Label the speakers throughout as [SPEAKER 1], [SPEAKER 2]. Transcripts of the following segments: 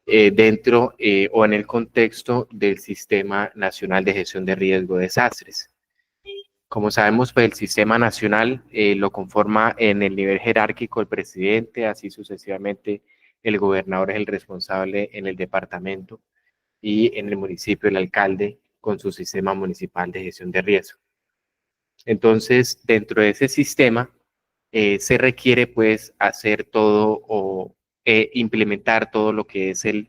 [SPEAKER 1] dentro o en el contexto del Sistema Nacional de Gestión de Riesgo de Desastres. Como sabemos, pues el Sistema Nacional lo conforma en el nivel jerárquico el presidente, así sucesivamente el gobernador es el responsable en el departamento y en el municipio el alcalde con su sistema municipal de gestión de riesgo. Entonces, dentro de ese sistema se requiere pues hacer todo o implementar todo lo que es el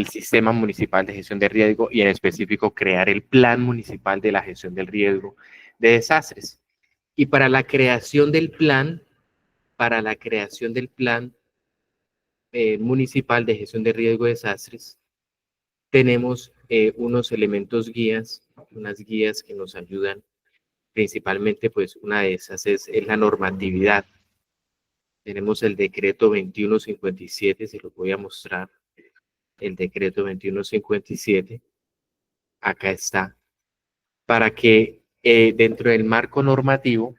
[SPEAKER 1] sistema municipal de gestión de riesgo y en específico crear el plan municipal de la gestión del riesgo de desastres. Y para la creación del plan, municipal de gestión de riesgo de desastres, tenemos unos elementos guías, unas guías que nos ayudan. Principalmente, pues una de esas es la normatividad. Tenemos el decreto 2157, se lo voy a mostrar. El decreto 2157, acá está, para que dentro del marco normativo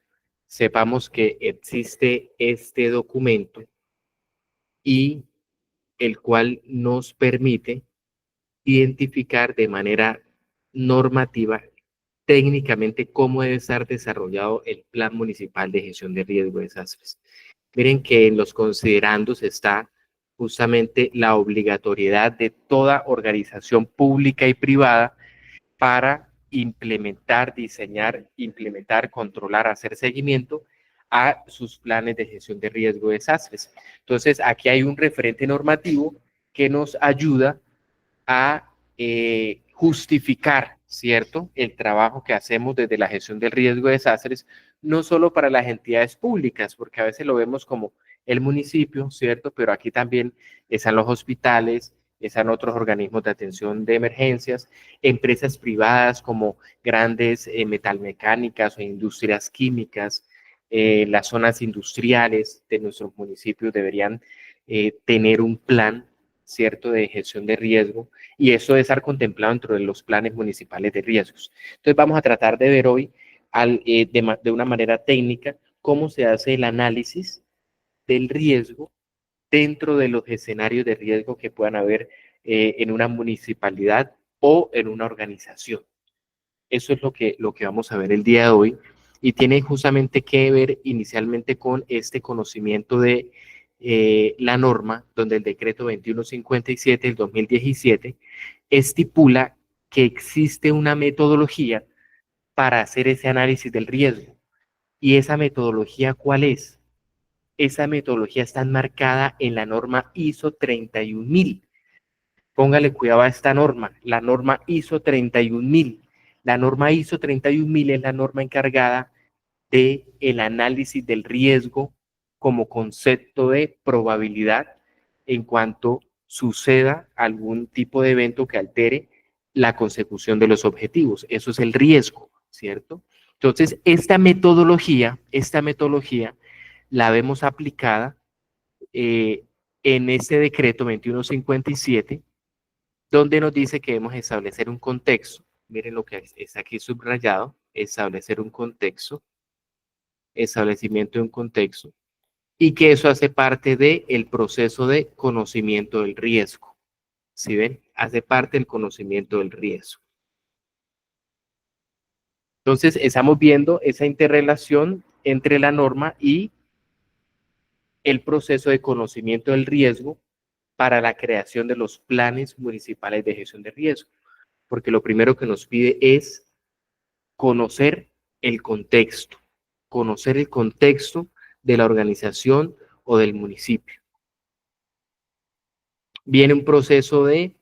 [SPEAKER 1] sepamos que existe este documento y el cual nos permite identificar de manera normativa técnicamente cómo debe estar desarrollado el Plan Municipal de Gestión de Riesgo de Desastres. Miren que en los considerandos está justamente la obligatoriedad de toda organización pública y privada para implementar, diseñar, implementar, controlar, hacer seguimiento a sus planes de gestión de riesgo de desastres. Entonces, aquí hay un referente normativo que nos ayuda a justificar, ¿cierto?, el trabajo que hacemos desde la gestión del riesgo de desastres, no solo para las entidades públicas, porque a veces lo vemos como el municipio, ¿cierto?, pero aquí también están los hospitales, están otros organismos de atención de emergencias, empresas privadas como grandes metalmecánicas o industrias químicas, las zonas industriales de nuestros municipios deberían tener un plan, ¿cierto?, de gestión de riesgo, y eso debe estar contemplado dentro de los planes municipales de riesgos. Entonces vamos a tratar de ver hoy de una manera técnica cómo se hace el análisis del riesgo dentro de los escenarios de riesgo que puedan haber en una municipalidad o en una organización. Eso es lo que vamos a ver el día de hoy y tiene justamente que ver inicialmente con este conocimiento de la norma, donde el decreto 2157 del 2017 estipula que existe una metodología para hacer ese análisis del riesgo. ¿Y esa metodología cuál es? Esa metodología está enmarcada en la norma ISO 31000. Póngale cuidado a esta norma, la norma ISO 31000. La norma ISO 31000 es la norma encargada de el análisis del riesgo como concepto de probabilidad en cuanto suceda algún tipo de evento que altere la consecución de los objetivos. Eso es el riesgo, ¿cierto? Entonces, esta metodología la vemos aplicada en este decreto 2157, donde nos dice que debemos establecer un contexto. Miren lo que está aquí subrayado, establecer un contexto, establecimiento de un contexto, y que eso hace parte del proceso de conocimiento del riesgo. ¿Sí ven? Hace parte del conocimiento del riesgo. Entonces, estamos viendo esa interrelación entre la norma y el proceso de conocimiento del riesgo para la creación de los planes municipales de gestión de riesgo. Porque lo primero que nos pide es conocer el contexto de la organización o del municipio. Viene un proceso de,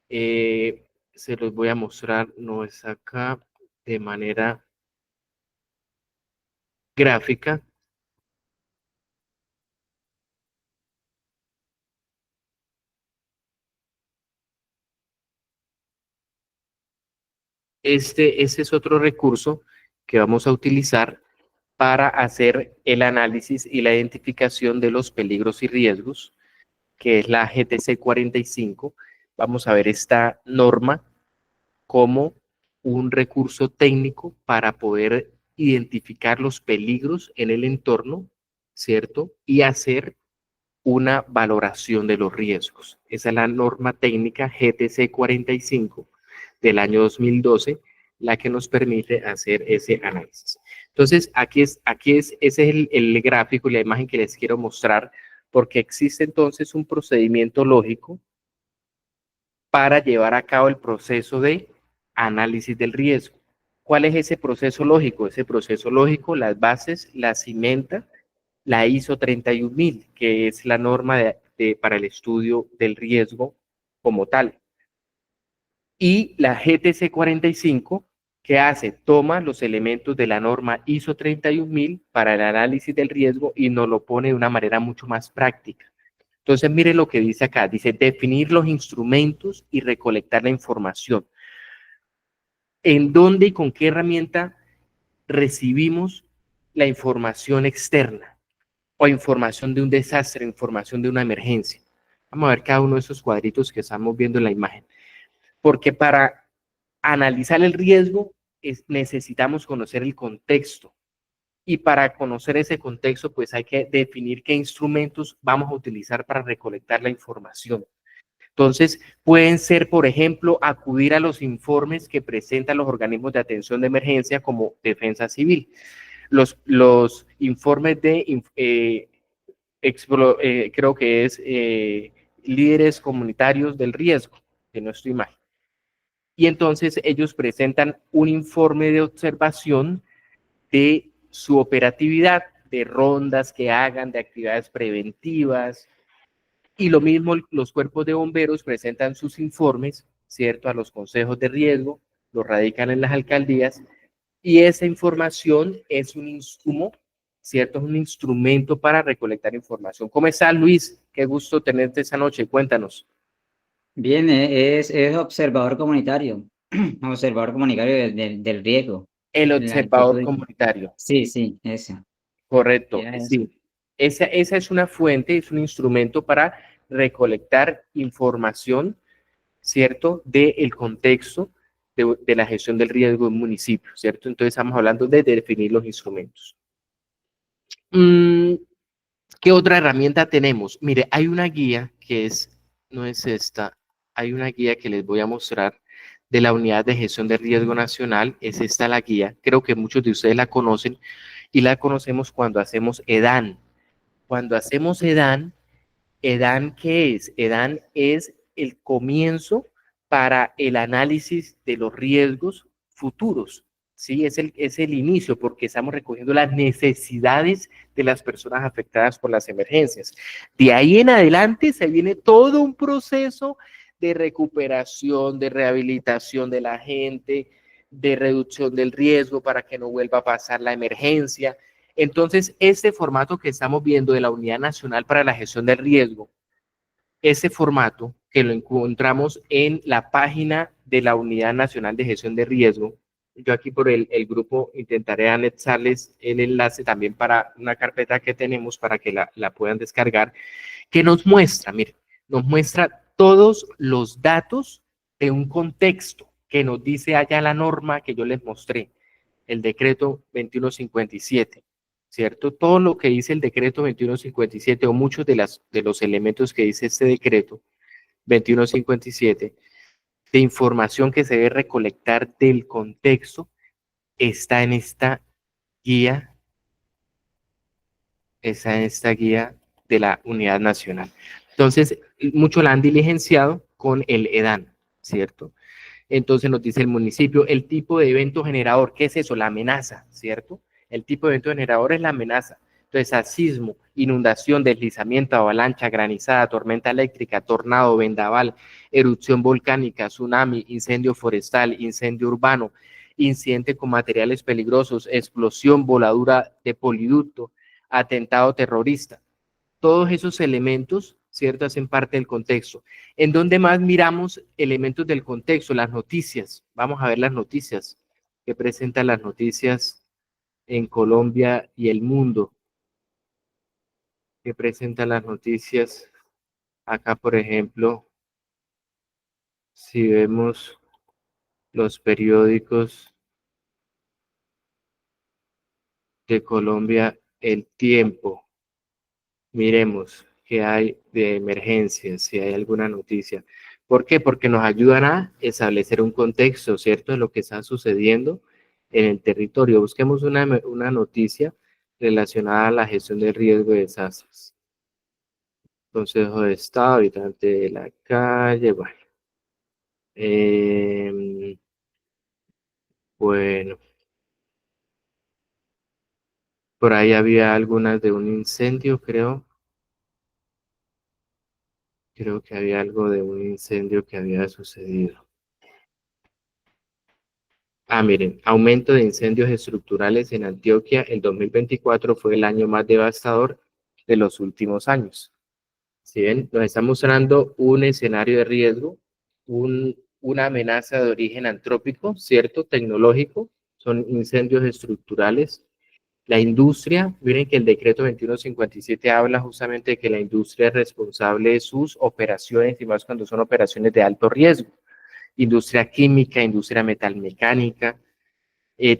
[SPEAKER 1] se los voy a mostrar, no es acá, de manera gráfica. Este es otro recurso que vamos a utilizar para hacer el análisis y la identificación de los peligros y riesgos, que es la GTC 45. Vamos a ver esta norma como un recurso técnico para poder identificar los peligros en el entorno, ¿cierto? Y hacer una valoración de los riesgos. Esa es la norma técnica GTC 45 del año 2012, la que nos permite hacer ese análisis. Entonces, ese es el gráfico y la imagen que les quiero mostrar, porque existe entonces un procedimiento lógico para llevar a cabo el proceso de análisis del riesgo. ¿Cuál es ese proceso lógico? Ese proceso lógico, las bases las cimenta la ISO 31000, que es la norma para el estudio del riesgo como tal. Y la GTC 45, ¿qué hace? Toma los elementos de la norma ISO 31000 para el análisis del riesgo y nos lo pone de una manera mucho más práctica. Entonces, mire lo que dice acá. Dice, definir los instrumentos y recolectar la información. ¿En dónde y con qué herramienta recibimos la información externa o información de un desastre, información de una emergencia? Vamos a ver cada uno de esos cuadritos que estamos viendo en la imagen. Porque para analizar el riesgo necesitamos conocer el contexto. Y para conocer ese contexto, pues hay que definir qué instrumentos vamos a utilizar para recolectar la información. Entonces, pueden ser, por ejemplo, acudir a los informes que presentan los organismos de atención de emergencia como Defensa Civil. Los informes de, creo que es líderes comunitarios del riesgo, que no estoy mal. Y entonces ellos presentan un informe de observación de su operatividad, de rondas que hagan, de actividades preventivas, y lo mismo los cuerpos de bomberos presentan sus informes, ¿cierto? A los consejos de riesgo, los radican en las alcaldías, y esa información es un insumo, ¿cierto? Es un instrumento para recolectar información. ¿Cómo está, Luis? Qué gusto tenerte esta noche. Cuéntanos.
[SPEAKER 2] Bien, es observador comunitario, observador comunitario del riesgo.
[SPEAKER 1] El
[SPEAKER 2] El que tú
[SPEAKER 1] observador
[SPEAKER 2] dices.
[SPEAKER 1] comunitario.
[SPEAKER 2] Sí, sí, ese.
[SPEAKER 1] Correcto,
[SPEAKER 2] Era eso.
[SPEAKER 1] sí. Esa es una fuente, es un instrumento para recolectar información, ¿cierto? Del contexto de la gestión del riesgo en un municipio, ¿cierto? Entonces estamos hablando de definir los instrumentos. ¿Qué otra herramienta tenemos? Mire, hay una guía que no es esta, hay una guía que les voy a mostrar de la Unidad de Gestión de Riesgo Nacional. Es esta la guía, creo que muchos de ustedes la conocen y la conocemos cuando hacemos EDAN. Cuando hacemos EDAN, EDAN, ¿qué es? EDAN es el comienzo para el análisis de los riesgos futuros. Sí, es el inicio porque estamos recogiendo las necesidades de las personas afectadas por las emergencias. De ahí en adelante se viene todo un proceso de recuperación, de rehabilitación de la gente, de reducción del riesgo para que no vuelva a pasar la emergencia. Entonces, este formato que estamos viendo de la Unidad Nacional para la Gestión del Riesgo, ese formato que lo encontramos en la página de la Unidad Nacional de Gestión de Riesgo, yo aquí por el grupo intentaré anexarles el enlace también para una carpeta que tenemos para que la puedan descargar, que nos muestra, miren, nos muestra todos los datos de un contexto que nos dice allá la norma que yo les mostré, el decreto 2157, ¿cierto? Todo lo que dice el decreto 2157 o muchos de los elementos que dice este decreto 2157 de información que se debe recolectar del contexto está en esta guía, de la Unidad Nacional. Entonces, muchos la han diligenciado con el EDAN, ¿cierto? Entonces nos dice el municipio, el tipo de evento generador, ¿qué es eso? La amenaza, ¿cierto? El tipo de evento generador es la amenaza. Entonces, a sismo, inundación, deslizamiento, avalancha, granizada, tormenta eléctrica, tornado, vendaval, erupción volcánica, tsunami, incendio forestal, incendio urbano, incidente con materiales peligrosos, explosión, voladura de poliducto, atentado terrorista. Todos esos elementos, ¿cierto?, hacen parte del contexto. ¿En dónde más miramos elementos del contexto? Las noticias. Vamos a ver las noticias que presentan las noticias en Colombia y el mundo, que presentan las noticias acá, por ejemplo, si vemos los periódicos de Colombia, El Tiempo. Miremos. qué hay de emergencia, si hay alguna noticia. ¿Por qué? Porque nos ayudan a establecer un contexto, ¿cierto?, de lo que está sucediendo en el territorio. Busquemos una noticia relacionada a la gestión del riesgo de desastres. Consejo de Estado, habitante de la calle, bueno. Bueno, por ahí había algunas de un incendio, creo. Creo que había algo de un incendio que había sucedido. Ah, miren, aumento de incendios estructurales en Antioquia. El 2024 fue el año más devastador de los últimos años. Si ven, nos está mostrando un escenario de riesgo, una amenaza de origen antrópico, ¿cierto? Tecnológico, son incendios estructurales. La industria, miren que el decreto 2157 habla justamente de que la industria es responsable de sus operaciones y más cuando son operaciones de alto riesgo. Industria química, industria metalmecánica,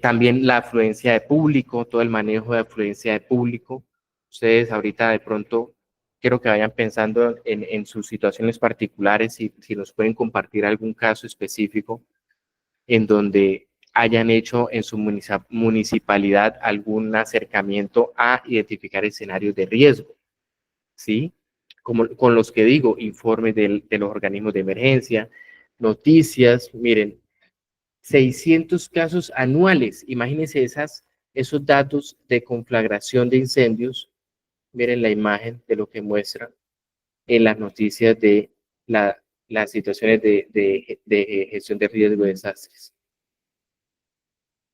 [SPEAKER 1] también la afluencia de público, todo el manejo de afluencia de público. Ustedes ahorita de pronto quiero que vayan pensando en sus situaciones particulares, si nos pueden compartir algún caso específico en donde hayan hecho en su municipalidad algún acercamiento a identificar escenarios de riesgo, ¿sí? Como con los que digo, informes de los organismos de emergencia, noticias, miren, 600 casos anuales, imagínense esos datos de conflagración de incendios, miren la imagen de lo que muestra en las noticias de las situaciones de gestión de riesgo de desastres.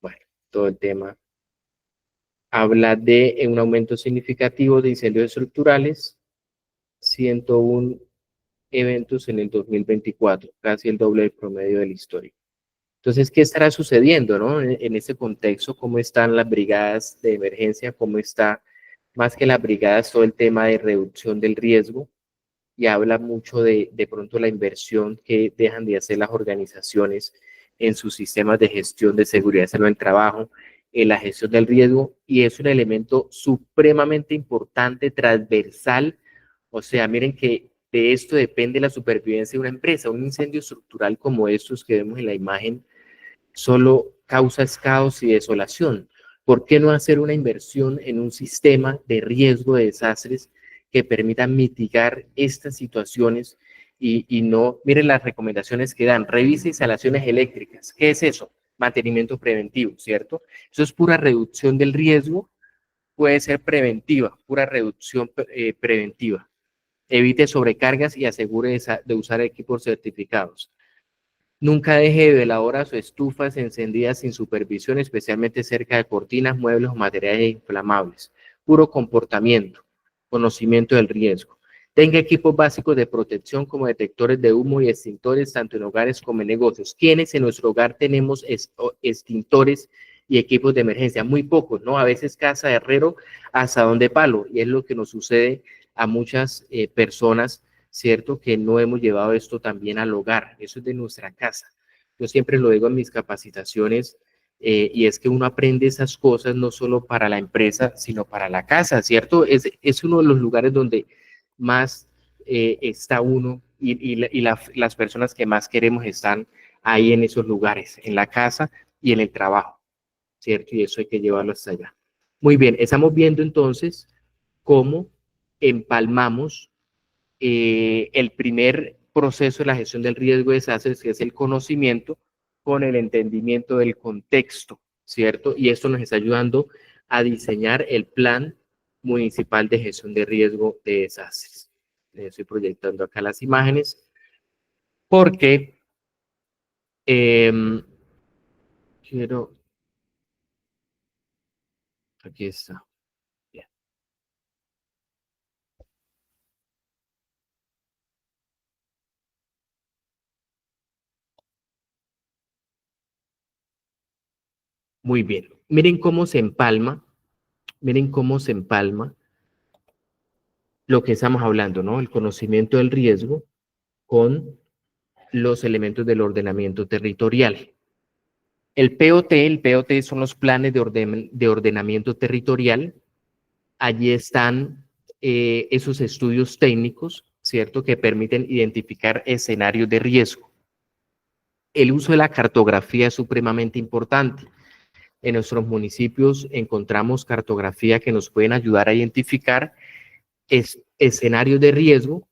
[SPEAKER 1] Bueno, todo el tema habla de un aumento significativo de incendios estructurales, 101 eventos en el 2024, casi el doble del promedio de la historia. Entonces, ¿qué estará sucediendo, no? En ese contexto, ¿cómo están las brigadas de emergencia? ¿Cómo está, más que las brigadas, todo el tema de reducción del riesgo? Y habla mucho de pronto la inversión que dejan de hacer las organizaciones en sus sistemas de gestión de seguridad en el trabajo, en la gestión del riesgo, y es un elemento supremamente importante, transversal. O sea, miren que de esto depende la supervivencia de una empresa. Un incendio estructural como estos que vemos en la imagen solo causa caos y desolación. ¿Por qué no hacer una inversión en un sistema de riesgo de desastres que permita mitigar estas situaciones y no, miren las recomendaciones que dan, revise instalaciones eléctricas? ¿Qué es eso? Mantenimiento preventivo, ¿cierto? Eso es pura reducción del riesgo, puede ser preventiva, pura reducción preventiva. Evite sobrecargas y asegure de usar equipos certificados. Nunca deje veladoras o estufas encendidas sin supervisión, especialmente cerca de cortinas, muebles o materiales inflamables. Puro comportamiento, conocimiento del riesgo. Tenga equipos básicos de protección como detectores de humo y extintores, tanto en hogares como en negocios. ¿Quiénes en nuestro hogar tenemos extintores y equipos de emergencia? Muy pocos, ¿no? A veces casa de herrero hasta donde palo, y es lo que nos sucede a muchas personas, ¿cierto? Que no hemos llevado esto también al hogar, eso es de nuestra casa. Yo siempre lo digo en mis capacitaciones, y es que uno aprende esas cosas no solo para la empresa, sino para la casa, ¿cierto? Es uno de los lugares donde más está uno y las personas que más queremos están ahí en esos lugares, en la casa y en el trabajo, ¿cierto? Y eso hay que llevarlo hasta allá. Muy bien, estamos viendo entonces cómo empalmamos el primer proceso de la gestión del riesgo de desastres, que es el conocimiento, con el entendimiento del contexto, ¿cierto? Y esto nos está ayudando a diseñar el plan municipal de gestión de riesgo de desastres. Estoy proyectando acá las imágenes porque quiero, aquí está. Bien. Muy bien. Miren cómo se empalma, miren cómo se empalma lo que estamos hablando, ¿no? El conocimiento del riesgo con los elementos del ordenamiento territorial. El POT son los planes de ordenamiento territorial. Allí están esos estudios técnicos, ¿cierto? Que permiten identificar escenarios de riesgo. El uso de la cartografía es supremamente importante. En nuestros municipios encontramos cartografía que nos pueden ayudar a identificar escenarios de riesgo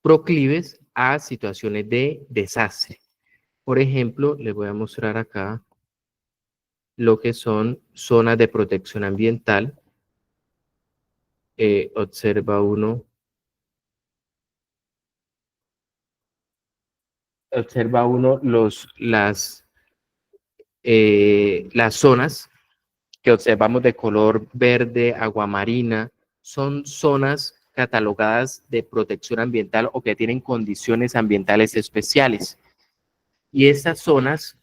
[SPEAKER 1] proclives a situaciones de desastre. Por ejemplo, les voy a mostrar acá lo que son zonas de protección ambiental. Observa uno, las zonas que observamos de color verde, aguamarina, son zonas catalogadas de protección ambiental o que tienen condiciones ambientales especiales. Y estas zonas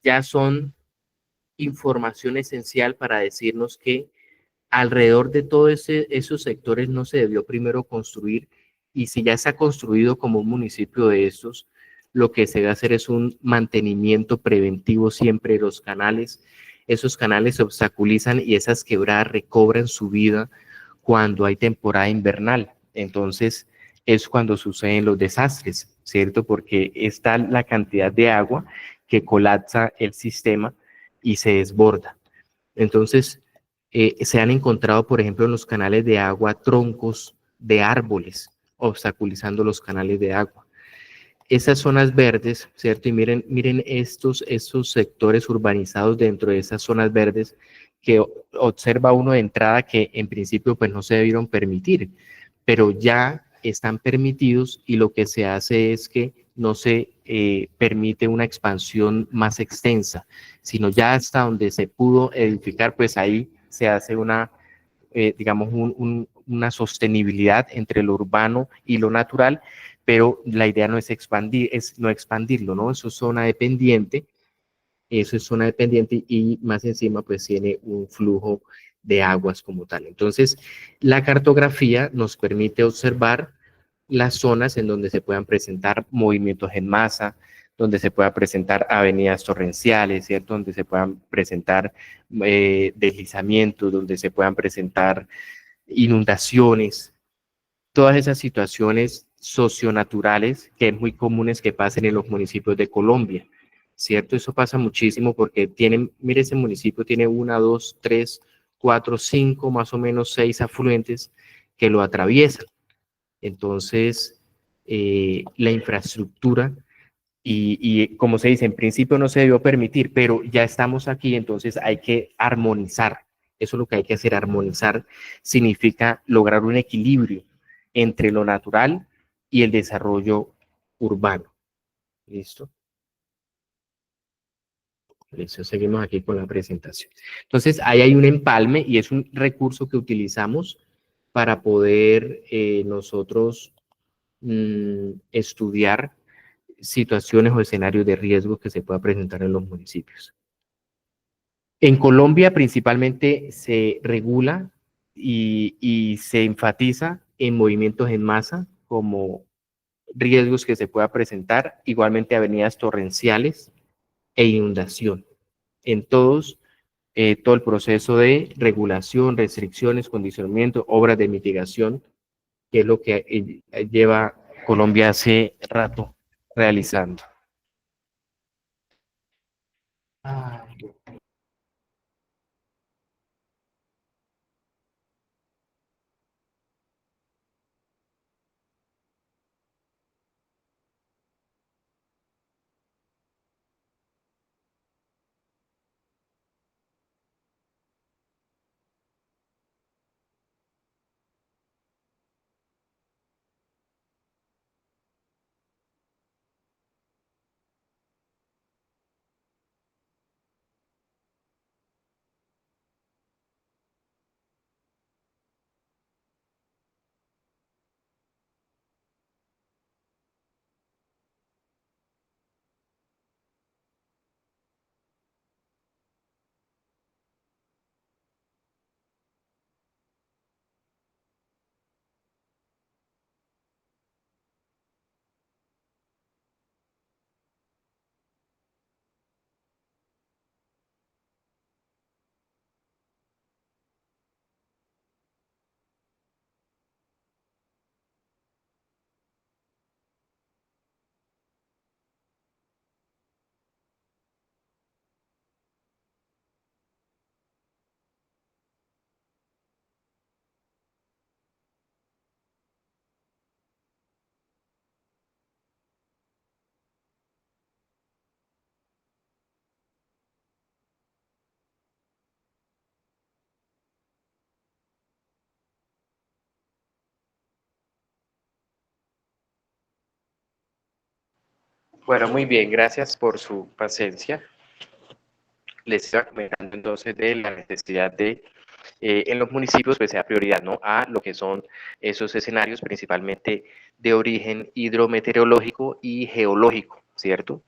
[SPEAKER 1] ya son información esencial para decirnos que alrededor de todos esos sectores no se debió primero construir, y si ya está construido como un municipio de estos, lo que se debe hacer es un mantenimiento preventivo siempre de los canales. Esos canales se obstaculizan y esas quebradas recobran su vida cuando hay temporada invernal. Entonces es cuando suceden los desastres, ¿cierto? Porque está la cantidad de agua que colapsa el sistema y se desborda. Entonces, se han encontrado, por ejemplo, en los canales de agua, troncos de árboles obstaculizando los canales de agua. Esas zonas verdes, ¿cierto? Y miren estos sectores urbanizados dentro de esas zonas verdes que observa uno de entrada que en principio pues no se debieron permitir, pero ya están permitidos y lo que se hace es que no se permite una expansión más extensa, sino ya hasta donde se pudo edificar, pues ahí se hace una, digamos, una sostenibilidad entre lo urbano y lo natural, pero la idea no es expandir, es no expandirlo, ¿no? Eso es zona dependiente y más encima pues tiene un flujo de aguas como tal. Entonces, la cartografía nos permite observar las zonas en donde se puedan presentar movimientos en masa, donde se pueda presentar avenidas torrenciales, ¿cierto? Donde se puedan presentar deslizamientos, donde se puedan presentar inundaciones, todas esas situaciones socionaturales que es muy comunes que pasen en los municipios de Colombia, ¿cierto? Eso pasa muchísimo porque tienen, mire, ese municipio tiene una, dos, tres, cuatro, cinco, más o menos seis afluentes que lo atraviesan. Entonces, la infraestructura y como se dice, en principio no se debió permitir, pero ya estamos aquí, entonces hay que armonizar. Eso es lo que hay que hacer, armonizar significa lograr un equilibrio entre lo natural y el desarrollo urbano. ¿Listo? Listo, seguimos aquí con la presentación. Entonces, ahí hay un empalme y es un recurso que utilizamos para poder nosotros estudiar situaciones o escenarios de riesgo que se pueda presentar en los municipios. En Colombia principalmente se regula y se enfatiza en movimientos en masa como riesgos que se pueda presentar, igualmente avenidas torrenciales e inundación. En todo el proceso de regulación, restricciones, condicionamiento, obras de mitigación, que es lo que lleva Colombia hace rato realizando. Bueno, muy bien, gracias por su paciencia. Les iba comentando entonces de la necesidad de, en los municipios, pues sea prioridad, ¿no? A lo que son esos escenarios, principalmente de origen hidrometeorológico y geológico, ¿cierto?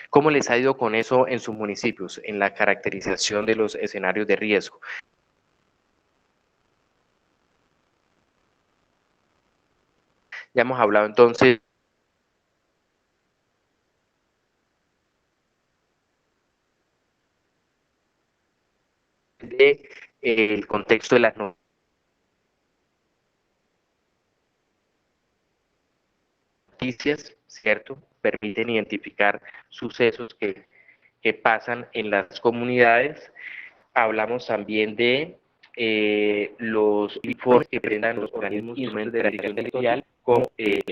[SPEAKER 1] ¿Cómo les ha ido con eso en sus municipios, en la caracterización de los escenarios de riesgo? Ya hemos hablado entonces de, el contexto de las noticias, ¿cierto? Permiten identificar sucesos que pasan en las comunidades. Hablamos también de los informes que presentan los organismos y instrumentos de verificación territorial, como el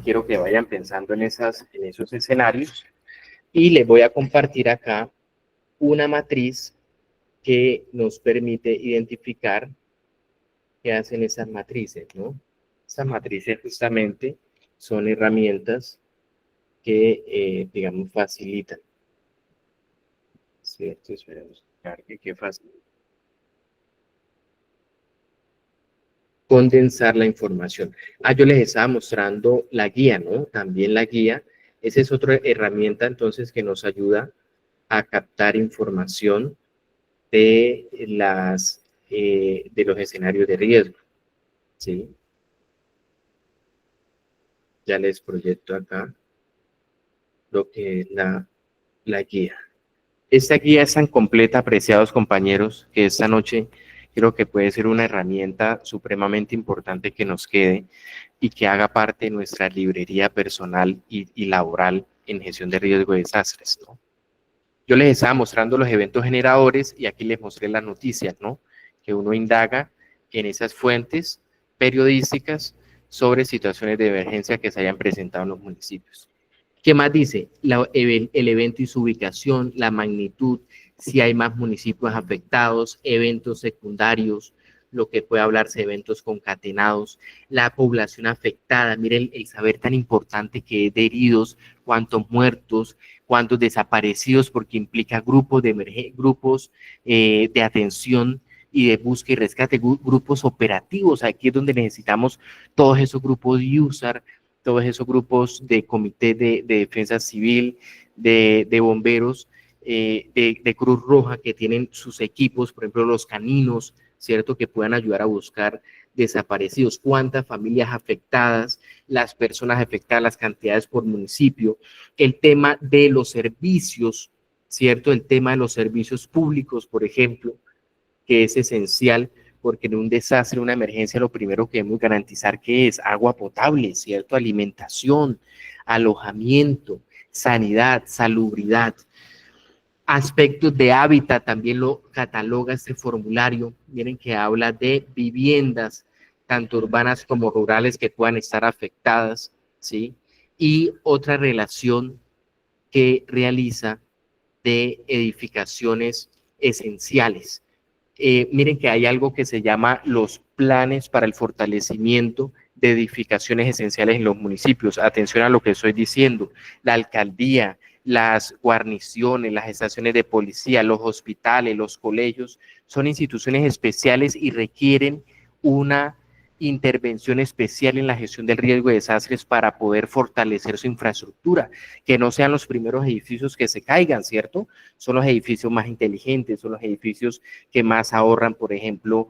[SPEAKER 1] quiero que vayan pensando en esos escenarios y les voy a compartir acá una matriz que nos permite identificar qué hacen esas matrices, ¿no? Esas matrices justamente son herramientas que, digamos, facilitan, ¿cierto? Esperemos que facilita condensar la información. Yo les estaba mostrando la guía, ¿no? También la guía. Esa es otra herramienta entonces que nos ayuda a captar información de de los escenarios de riesgo, ¿sí? Ya les proyecto acá lo que es la guía. Esta guía es tan completa, apreciados compañeros, que esta noche creo que puede ser una herramienta supremamente importante que nos quede y que haga parte de nuestra librería personal y laboral en gestión de riesgo de desastres, ¿no? Yo les estaba mostrando los eventos generadores y aquí les mostré las noticias, ¿no? Que uno indaga en esas fuentes periodísticas sobre situaciones de emergencia que se hayan presentado en los municipios. ¿Qué más dice? El evento y su ubicación, la magnitud, si hay más municipios afectados, eventos secundarios, lo que puede hablarse de eventos concatenados, la población afectada, miren el saber tan importante que es de heridos, cuántos muertos, cuántos desaparecidos, porque implica grupos de atención y de búsqueda y rescate, grupos operativos. Aquí es donde necesitamos todos esos grupos de USAR, todos esos grupos de comité de defensa civil, de bomberos, de Cruz Roja que tienen sus equipos, por ejemplo, los caninos, ¿cierto? Que puedan ayudar a buscar desaparecidos, cuántas familias afectadas, las personas afectadas, las cantidades por municipio, el tema de los servicios, ¿cierto? El tema de los servicios públicos, por ejemplo, que es esencial porque en un desastre, una emergencia, lo primero que debemos garantizar que es agua potable, ¿cierto? Alimentación, alojamiento, sanidad, salubridad. Aspectos de hábitat también lo cataloga este formulario. Miren que habla de viviendas, tanto urbanas como rurales, que puedan estar afectadas, ¿sí? Y otra relación que realiza de edificaciones esenciales. Miren que hay algo que se llama los planes para el fortalecimiento de edificaciones esenciales en los municipios. Atención a lo que estoy diciendo. La alcaldía, las guarniciones, las estaciones de policía, los hospitales, los colegios, son instituciones especiales y requieren una intervención especial en la gestión del riesgo de desastres para poder fortalecer su infraestructura, que no sean los primeros edificios que se caigan, ¿cierto? Son los edificios más inteligentes, son los edificios que más ahorran, por ejemplo,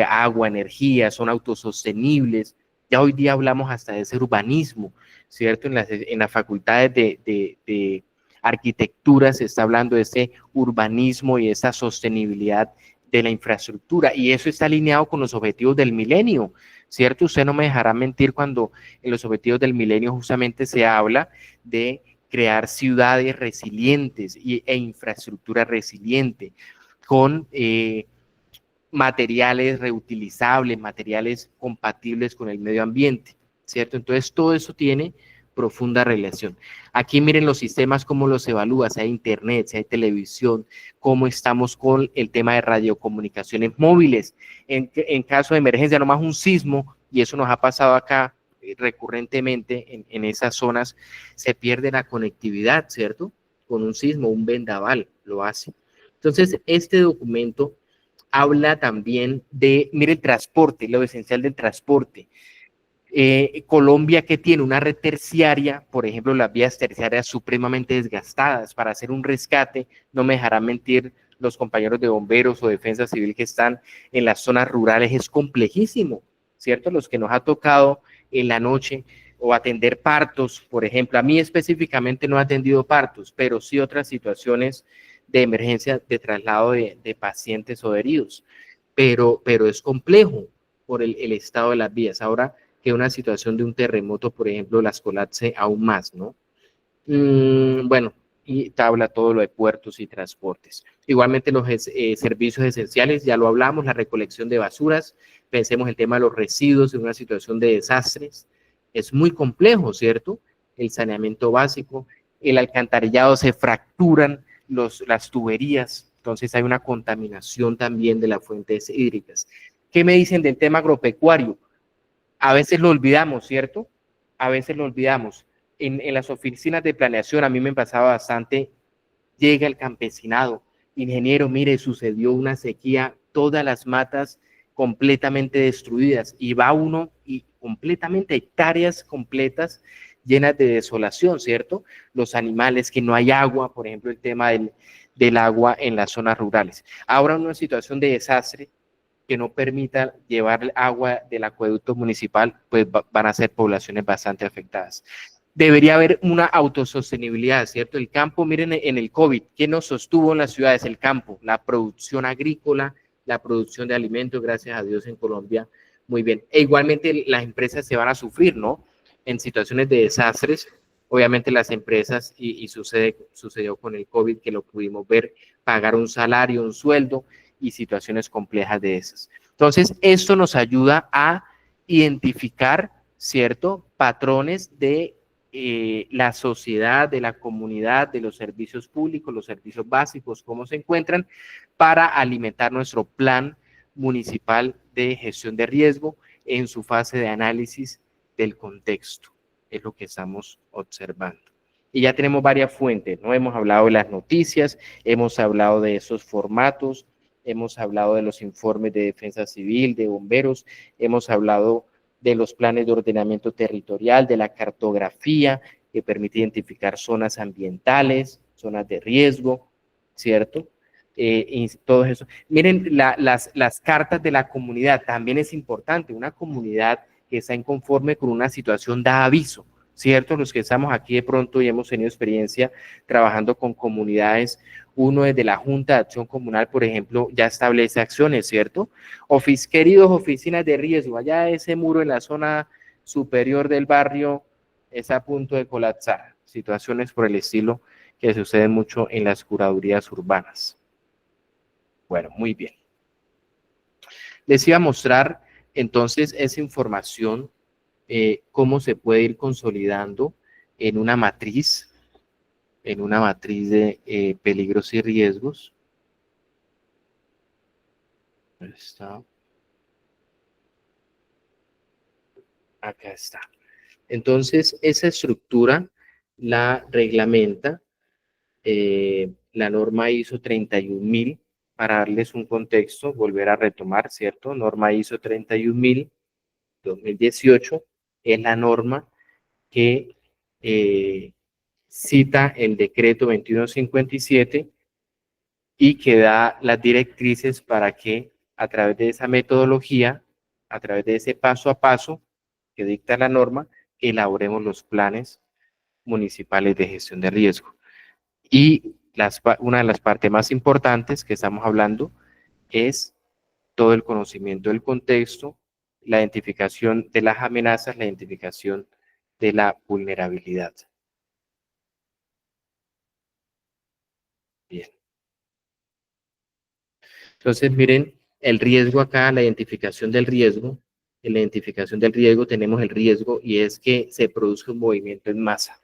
[SPEAKER 1] agua, energía, son autosostenibles. Ya hoy día hablamos hasta de ese urbanismo, ¿cierto? En las facultades de arquitectura se está hablando de ese urbanismo y esa sostenibilidad de la infraestructura, y eso está alineado con los objetivos del milenio, ¿cierto? Usted no me dejará mentir cuando en los objetivos del milenio justamente se habla de crear ciudades resilientes e infraestructura resiliente, con materiales reutilizables, materiales compatibles con el medio ambiente, ¿cierto? Entonces, todo eso tiene profunda relación. Aquí miren los sistemas, cómo los evalúa, si hay internet, si hay televisión, cómo estamos con el tema de radiocomunicaciones móviles. En caso de emergencia, nomás un sismo, y eso nos ha pasado acá recurrentemente en esas zonas, se pierde la conectividad, ¿cierto? Con un sismo, un vendaval lo hace. Entonces, este documento habla también de, mire, el transporte, lo esencial del transporte. Colombia, que tiene una red terciaria, por ejemplo, las vías terciarias supremamente desgastadas. Para hacer un rescate, no me dejarán mentir los compañeros de bomberos o defensa civil que están en las zonas rurales, es complejísimo, ¿cierto? Los que nos ha tocado en la noche o atender partos, por ejemplo. A mí específicamente no he atendido partos, pero sí otras situaciones de emergencia de traslado de pacientes o heridos. Pero es complejo por el estado de las vías. Ahora, que una situación de un terremoto, por ejemplo, las colapse aún más, ¿no? Bueno, y tabla todo lo de puertos y transportes. Igualmente los servicios esenciales, ya lo hablamos, la recolección de basuras, pensemos el tema de los residuos en una situación de desastres, es muy complejo, ¿cierto? El saneamiento básico, el alcantarillado, se fracturan las tuberías, entonces hay una contaminación también de las fuentes hídricas. ¿Qué me dicen del tema agropecuario? A veces lo olvidamos, ¿cierto? A veces lo olvidamos. En las oficinas de planeación, a mí me pasaba bastante, llega el campesinado, ingeniero, mire, sucedió una sequía, todas las matas completamente destruidas, y va uno y completamente hectáreas completas llenas de desolación, ¿cierto? Los animales, que no hay agua, por ejemplo, el tema del agua en las zonas rurales. Ahora una situación de desastre, que no permita llevar agua del acueducto municipal, pues van a ser poblaciones bastante afectadas. Debería haber una autosostenibilidad, ¿cierto? El campo, miren en el COVID, ¿qué nos sostuvo en las ciudades? El campo, la producción agrícola, la producción de alimentos, gracias a Dios en Colombia, muy bien. E igualmente las empresas se van a sufrir, ¿no? En situaciones de desastres, obviamente las empresas, y sucedió con el COVID, que lo pudimos ver, pagar un salario, un sueldo, y situaciones complejas de esas. Entonces, esto nos ayuda a identificar, ¿cierto?, patrones de la sociedad, de la comunidad, de los servicios públicos, los servicios básicos, cómo se encuentran, para alimentar nuestro plan municipal de gestión de riesgo en su fase de análisis del contexto. Es lo que estamos observando. Y ya tenemos varias fuentes, ¿no? Hemos hablado de las noticias, hemos hablado de esos formatos, hemos hablado de los informes de defensa civil, de bomberos, hemos hablado de los planes de ordenamiento territorial, de la cartografía, que permite identificar zonas ambientales, zonas de riesgo, ¿cierto? Y todo eso. Miren, las cartas de la comunidad también es importante. Una comunidad que está inconforme con una situación da aviso, ¿cierto? Los que estamos aquí de pronto y hemos tenido experiencia trabajando con comunidades, uno desde la Junta de Acción Comunal, por ejemplo, ya establece acciones, ¿cierto? Queridos oficinas de riesgo, allá ese muro en la zona superior del barrio está a punto de colapsar. Situaciones por el estilo que suceden mucho en las curadurías urbanas. Bueno, muy bien. Les iba a mostrar entonces esa información, cómo se puede ir consolidando en una matriz de peligros y riesgos. Está. Acá está. Entonces, esa estructura la reglamenta la norma ISO 31000, para darles un contexto, volver a retomar, ¿cierto? Norma ISO 31000, 2018, es la norma que cita el decreto 2157 y que da las directrices para que a través de esa metodología, a través de ese paso a paso que dicta la norma, elaboremos los planes municipales de gestión de riesgo. Y una de las partes más importantes que estamos hablando es todo el conocimiento del contexto, la identificación de las amenazas, la identificación de la vulnerabilidad. Bien. Entonces, miren, El riesgo acá, la identificación del riesgo, en la identificación del riesgo tenemos el riesgo y es que se produzca un movimiento en masa,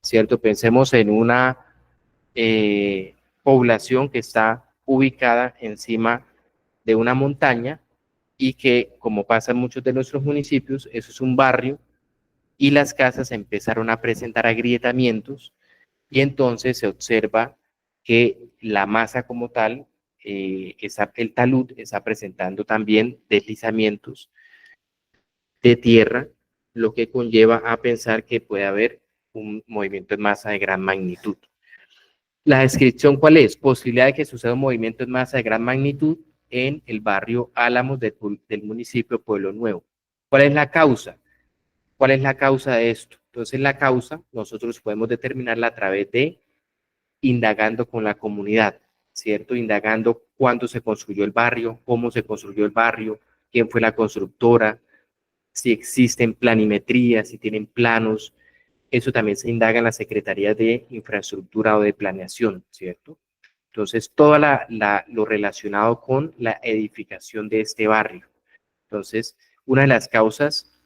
[SPEAKER 1] ¿cierto? Pensemos en una población que está ubicada encima de una montaña y que, como pasa en muchos de nuestros municipios, eso es un barrio y las casas empezaron a presentar agrietamientos y entonces se observa que la masa como tal, el talud está presentando también deslizamientos de tierra, lo que conlleva a pensar que puede haber un movimiento en masa de gran magnitud. La descripción, ¿cuál es? Posibilidad de que suceda un movimiento en masa de gran magnitud en el barrio Álamos del municipio Pueblo Nuevo. ¿Cuál es la causa? ¿Cuál es la causa de esto? Entonces, la causa nosotros podemos determinarla a través de indagando con la comunidad, ¿cierto? Indagando cuándo se construyó el barrio, cómo se construyó el barrio, quién fue la constructora, si existen planimetrías, si tienen planos. Eso también se indaga en la Secretaría de Infraestructura o de Planeación, ¿cierto? Entonces, todo lo relacionado con la edificación de este barrio. Entonces, una de las causas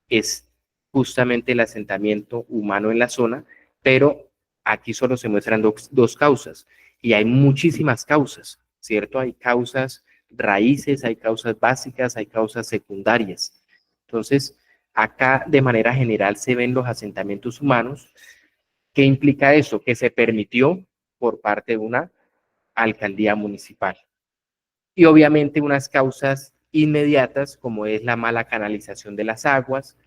[SPEAKER 1] es justamente el asentamiento humano en la zona, pero aquí solo se muestran dos causas y hay muchísimas causas, ¿cierto? Hay causas raíces, hay causas básicas, hay causas secundarias. Entonces, acá de manera general se ven los asentamientos humanos. ¿Qué implica eso? Que se permitió por parte de una alcaldía municipal. Y obviamente unas causas inmediatas, como es la mala canalización de las aguas,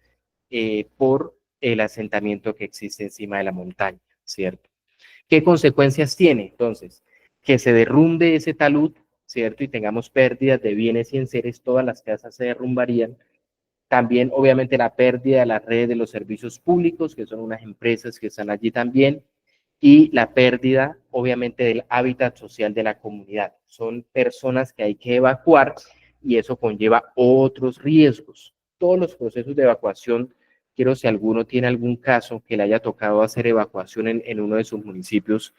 [SPEAKER 1] por el asentamiento que existe encima de la montaña, ¿cierto? ¿Qué consecuencias tiene? Entonces, que se derrumbe ese talud, ¿cierto? Y tengamos pérdidas de bienes y enseres, todas las casas se derrumbarían. También, obviamente, la pérdida de la red de los servicios públicos, que son unas empresas que están allí también, y la pérdida, obviamente, del hábitat social de la comunidad. Son personas que hay que evacuar y eso conlleva otros riesgos. Todos los procesos de evacuación, quiero si alguno tiene algún caso que le haya tocado hacer evacuación en uno de sus municipios,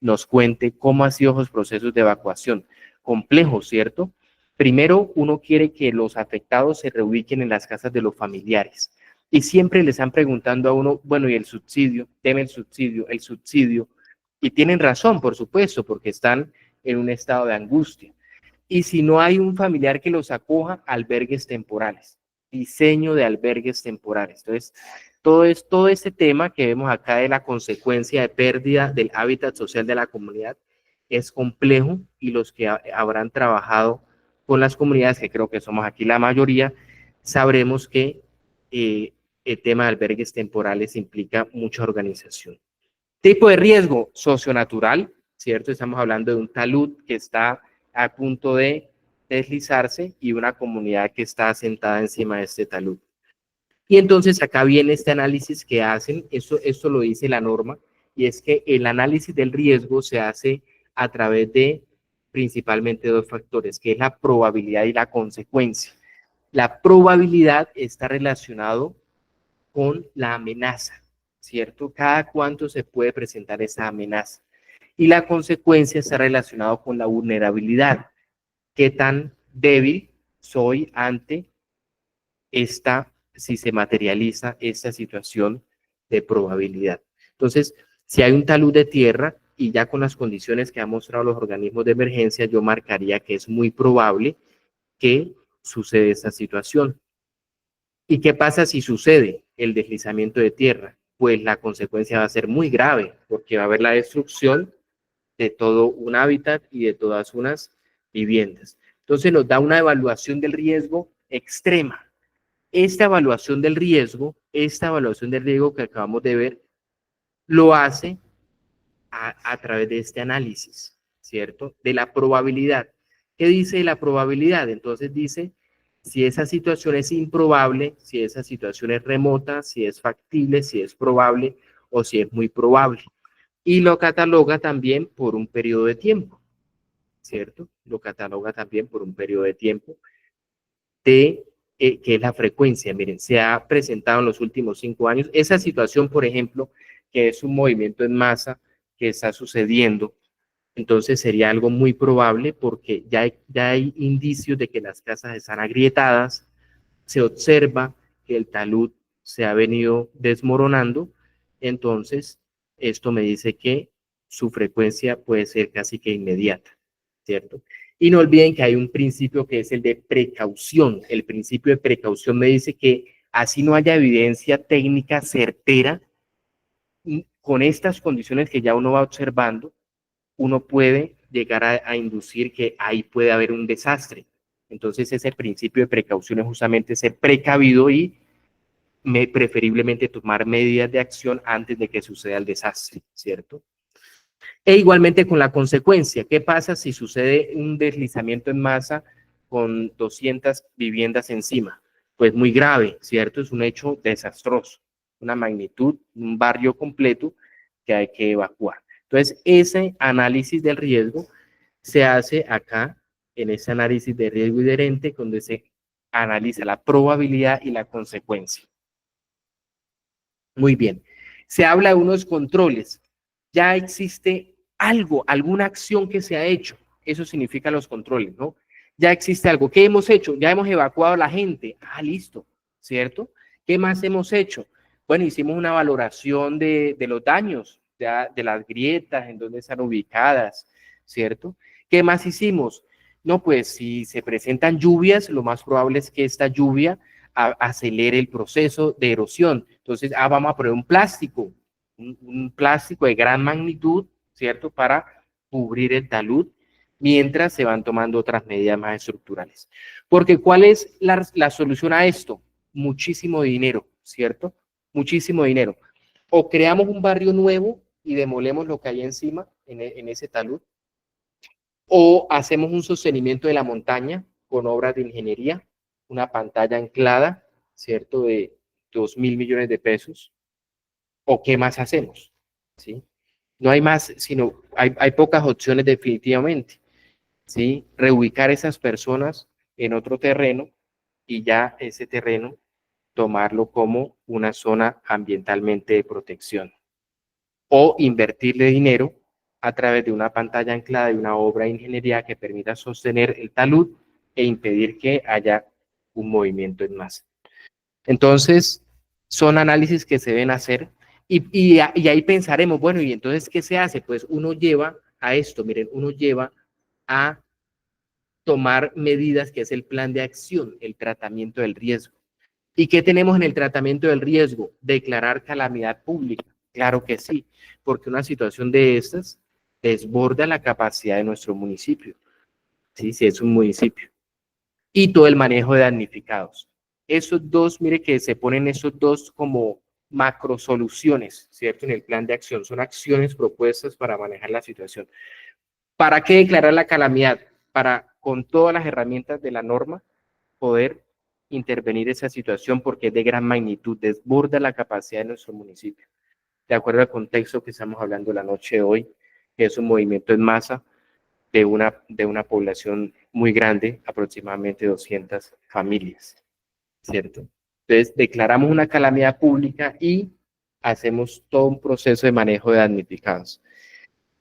[SPEAKER 1] nos cuente cómo han sido los procesos de evacuación. Complejos, ¿cierto? Primero, uno quiere que los afectados se reubiquen en las casas de los familiares. Y siempre les están preguntando a uno, bueno, ¿y el subsidio? Deme el subsidio. Y tienen razón, por supuesto, porque están en un estado de angustia. Y si no hay un familiar que los acoja, albergues temporales, diseño de albergues temporales. Entonces, todo este tema que vemos acá de la consecuencia de pérdida del hábitat social de la comunidad es complejo y los que habrán trabajado con las comunidades, que creo que somos aquí la mayoría, sabremos que el tema de albergues temporales implica mucha organización. Tipo de riesgo socionatural, ¿cierto? Estamos hablando de un talud que está a punto de deslizarse y una comunidad que está asentada encima de este talud. Y entonces acá viene este análisis que hacen, esto lo dice la norma, y es que el análisis del riesgo se hace a través de principalmente dos factores, que es la probabilidad y la consecuencia. La probabilidad está relacionado con la amenaza, ¿cierto? Cada cuánto se puede presentar esa amenaza. Y la consecuencia está relacionado con la vulnerabilidad. ¿Qué tan débil soy ante si se materializa esta situación de probabilidad? Entonces, si hay un talud de tierra y ya con las condiciones que han mostrado los organismos de emergencia, yo marcaría que es muy probable que suceda esta situación. ¿Y qué pasa si sucede el deslizamiento de tierra? Pues la consecuencia va a ser muy grave, porque va a haber la destrucción de todo un hábitat y de todas unas viviendas. Entonces nos da una evaluación del riesgo extrema. Esta evaluación del riesgo que acabamos de ver, lo hace a través de este análisis, ¿cierto? De la probabilidad. ¿Qué dice la probabilidad? Entonces dice si esa situación es improbable, si esa situación es remota, si es factible, si es probable o si es muy probable. Y lo cataloga también por un periodo de tiempo, ¿cierto? Lo cataloga también por un periodo de tiempo de que es la frecuencia. Miren, se ha presentado en los últimos 5 años esa situación, por ejemplo, que es un movimiento en masa que está sucediendo Entonces sería algo muy probable porque ya hay indicios de que las casas están agrietadas, se observa que el talud se ha venido desmoronando, entonces esto me dice que su frecuencia puede ser casi que inmediata, ¿cierto? Y no olviden que hay un principio que es el de precaución. El principio de precaución me dice que así no haya evidencia técnica certera, con estas condiciones que ya uno va observando, uno puede llegar a inducir que ahí puede haber un desastre. Entonces ese principio de precaución es justamente ser precavido y preferiblemente tomar medidas de acción antes de que suceda el desastre, ¿cierto? E igualmente con la consecuencia, ¿qué pasa si sucede un deslizamiento en masa con 200 viviendas encima? Pues muy grave, ¿cierto? Es un hecho desastroso, una magnitud, un barrio completo que hay que evacuar. Entonces, ese análisis del riesgo se hace acá, en ese análisis de riesgo inherente, donde se analiza la probabilidad y la consecuencia. Muy bien. Se habla de unos controles. Ya existe algo, alguna acción que se ha hecho. Eso significa los controles, ¿no? Ya existe algo. ¿Qué hemos hecho? Ya hemos evacuado a la gente. Ah, listo, ¿cierto? ¿Qué más hemos hecho? Bueno, hicimos una valoración de los daños, de las grietas, en dónde están ubicadas, ¿cierto? ¿Qué más hicimos? No, pues si se presentan lluvias, lo más probable es que esta lluvia acelere el proceso de erosión. Entonces, vamos a poner un plástico de gran magnitud, ¿cierto? Para cubrir el talud, mientras se van tomando otras medidas más estructurales. Porque ¿cuál es la solución a esto? Muchísimo dinero, ¿cierto? Muchísimo dinero. O creamos un barrio nuevo y demolemos lo que hay encima, en ese talud, o hacemos un sostenimiento de la montaña con obras de ingeniería, una pantalla anclada, ¿cierto? De 2.000 millones de pesos, o qué más hacemos, ¿sí? No hay más, sino hay pocas opciones definitivamente, ¿sí? Reubicar esas personas en otro terreno y ya ese terreno tomarlo como una zona ambientalmente de protección o invertirle dinero a través de una pantalla anclada y una obra de ingeniería que permita sostener el talud e impedir que haya un movimiento en masa. Entonces, son análisis que se deben hacer y ahí pensaremos, bueno, ¿y entonces qué se hace? Pues uno lleva a esto, miren, uno lleva a tomar medidas que es el plan de acción, el tratamiento del riesgo. ¿Y qué tenemos en el tratamiento del riesgo? Declarar calamidad pública. Claro que sí, porque una situación de estas desborda la capacidad de nuestro municipio, ¿sí? Si es un municipio. Y todo el manejo de damnificados. Esos dos, mire que se ponen esos dos como macro soluciones, ¿cierto? En el plan de acción. Son acciones propuestas para manejar la situación. ¿Para qué declarar la calamidad? Para, con todas las herramientas de la norma, poder intervenir esa situación porque es de gran magnitud, desborda la capacidad de nuestro municipio. De acuerdo al contexto que estamos hablando la noche de hoy, que es un movimiento en masa de una población muy grande, aproximadamente 200 familias, ¿cierto? Entonces, declaramos una calamidad pública y hacemos todo un proceso de manejo de damnificados.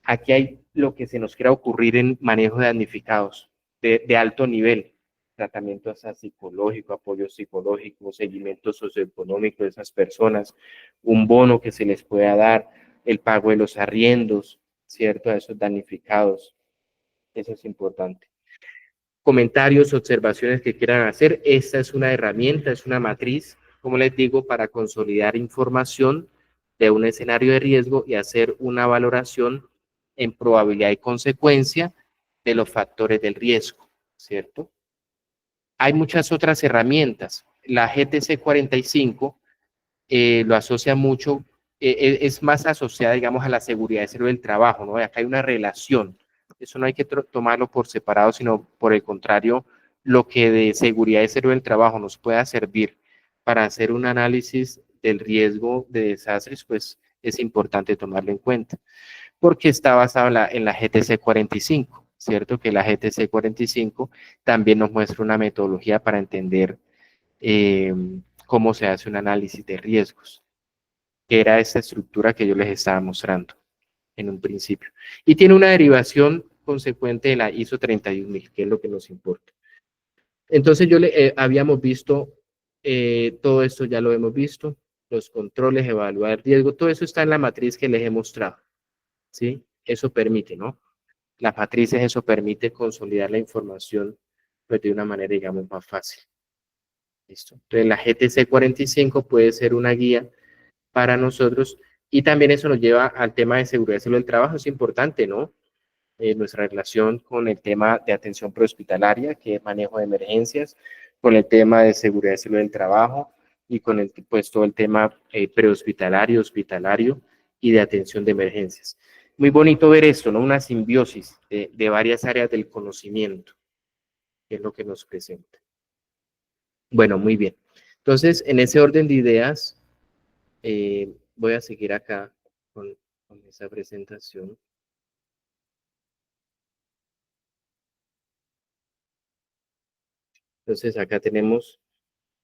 [SPEAKER 1] Aquí hay lo que se nos quiera ocurrir en manejo de damnificados de alto nivel, tratamiento hasta psicológico, apoyo psicológico, seguimiento socioeconómico de esas personas, un bono que se les pueda dar, el pago de los arriendos, ¿cierto? A esos damnificados. Eso es importante. Comentarios, observaciones que quieran hacer. Esta es una herramienta, es una matriz, como les digo, para consolidar información de un escenario de riesgo y hacer una valoración en probabilidad y consecuencia de los factores del riesgo, ¿cierto? Hay muchas otras herramientas. La GTC 45 lo asocia mucho, es más asociada, digamos, a la seguridad de salud del trabajo, ¿no? Acá hay una relación. Eso no hay que tomarlo por separado, sino por el contrario, lo que de seguridad de salud del trabajo nos pueda servir para hacer un análisis del riesgo de desastres, pues es importante tomarlo en cuenta, porque está basado en la GTC 45, ¿cierto? Que la GTC 45 también nos muestra una metodología para entender eh, cómo se hace un análisis de riesgos, que era esta estructura que yo les estaba mostrando. en un principio. Y tiene una derivación consecuente de la ISO 31000, que es lo que nos importa. Entonces habíamos visto todo esto, ya lo hemos visto, los controles, evaluar el riesgo, todo eso está en la matriz que les he mostrado, ¿sí? Eso permite, ¿no? Las matrices, eso permite consolidar la información pues, de una manera, digamos, más fácil. ¿Listo? Entonces, la GTC 45 puede ser una guía para nosotros y también eso nos lleva al tema de seguridad y salud del trabajo, es importante, ¿no? Nuestra relación con el tema de atención prehospitalaria, que es manejo de emergencias, con el tema de seguridad y salud del trabajo y con el, pues, todo el tema prehospitalario, hospitalario y de atención de emergencias. Muy bonito ver esto, ¿no? Una simbiosis de varias áreas del conocimiento, que es lo que nos presenta. Bueno, muy bien. Entonces, en ese orden de ideas, voy a seguir acá con esa presentación. Entonces, acá tenemos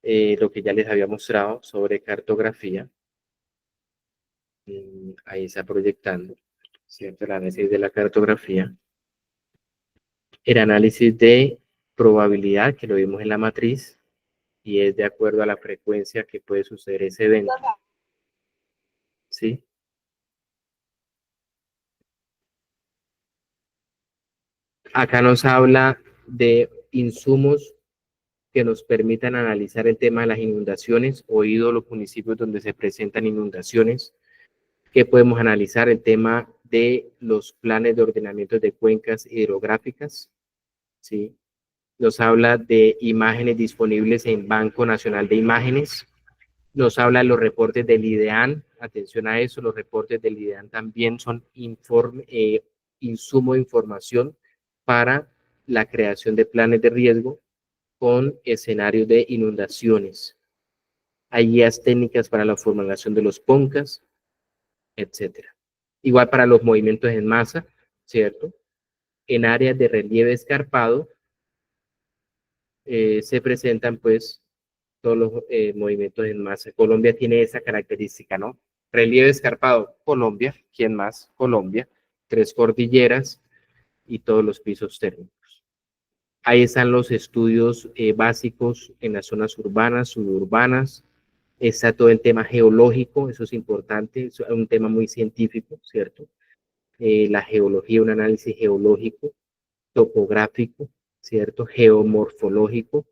[SPEAKER 1] lo que ya les había mostrado sobre cartografía. Ahí está proyectando, ¿cierto? El análisis de la cartografía. El análisis de probabilidad, que lo vimos en la matriz, y es de acuerdo a la frecuencia que puede suceder ese evento. ¿Sí? Acá nos habla de insumos que nos permitan analizar el tema de las inundaciones, oído los municipios donde se presentan inundaciones, que podemos analizar el tema de los planes de ordenamiento de cuencas hidrográficas, ¿sí? Nos habla de imágenes disponibles en Banco Nacional de Imágenes, nos habla de los reportes del IDEAN, atención a eso, los reportes del IDEAN también son insumo de información para la creación de planes de riesgo con escenarios de inundaciones. Hay guías técnicas para la formulación de los PONCAS, etcétera. Igual para los movimientos en masa, ¿cierto? En áreas de relieve escarpado se presentan pues todos los movimientos en masa. Colombia tiene esa característica, ¿no? Relieve escarpado, Colombia, ¿quién más? Colombia, 3 cordilleras y todos los pisos térmicos. Ahí están los estudios básicos en las zonas urbanas, suburbanas. Está todo el tema geológico, eso es importante, es un tema muy científico, ¿cierto? La geología, un análisis geológico, topográfico, ¿cierto? Geomorfológico,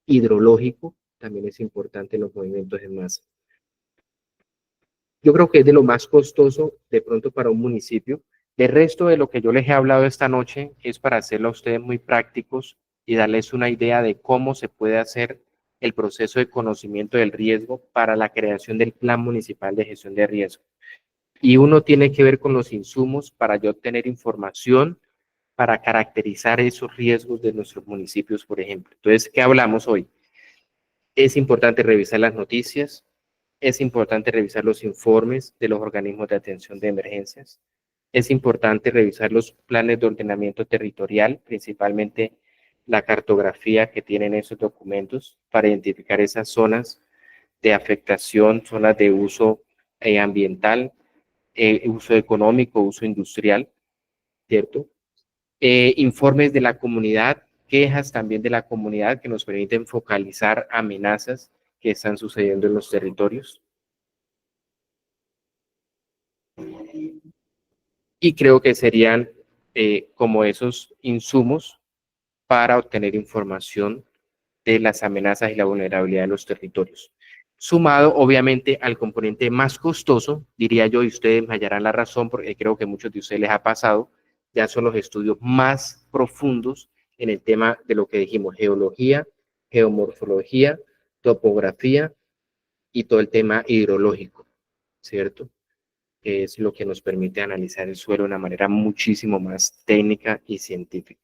[SPEAKER 1] hidrológico, también es importante en los movimientos en masa. Yo creo que es de lo más costoso de pronto para un municipio. El resto de lo que yo les he hablado esta noche es para hacerlo a ustedes muy prácticos y darles una idea de cómo se puede hacer el proceso de conocimiento del riesgo para la creación del Plan Municipal de Gestión de Riesgo. Y uno tiene que ver con los insumos para yo obtener información para caracterizar esos riesgos de nuestros municipios, por ejemplo. Entonces, ¿qué hablamos hoy? Es importante revisar las noticias, es importante revisar los informes de los organismos de atención de emergencias, es importante revisar los planes de ordenamiento territorial, principalmente la cartografía que tienen esos documentos para identificar esas zonas de afectación, zonas de uso ambiental, uso económico, uso industrial, ¿cierto? Informes de la comunidad, quejas también de la comunidad que nos permiten focalizar amenazas que están sucediendo en los territorios. Y creo que serían como esos insumos para obtener información de las amenazas y la vulnerabilidad de los territorios. Sumado, obviamente, al componente más costoso, diría yo, y ustedes me hallarán la razón, porque creo que a muchos de ustedes les ha pasado, ya son los estudios más profundos en el tema de lo que dijimos, geología, geomorfología, topografía y todo el tema hidrológico, ¿cierto? Que es lo que nos permite analizar el suelo de una manera muchísimo más técnica y científica.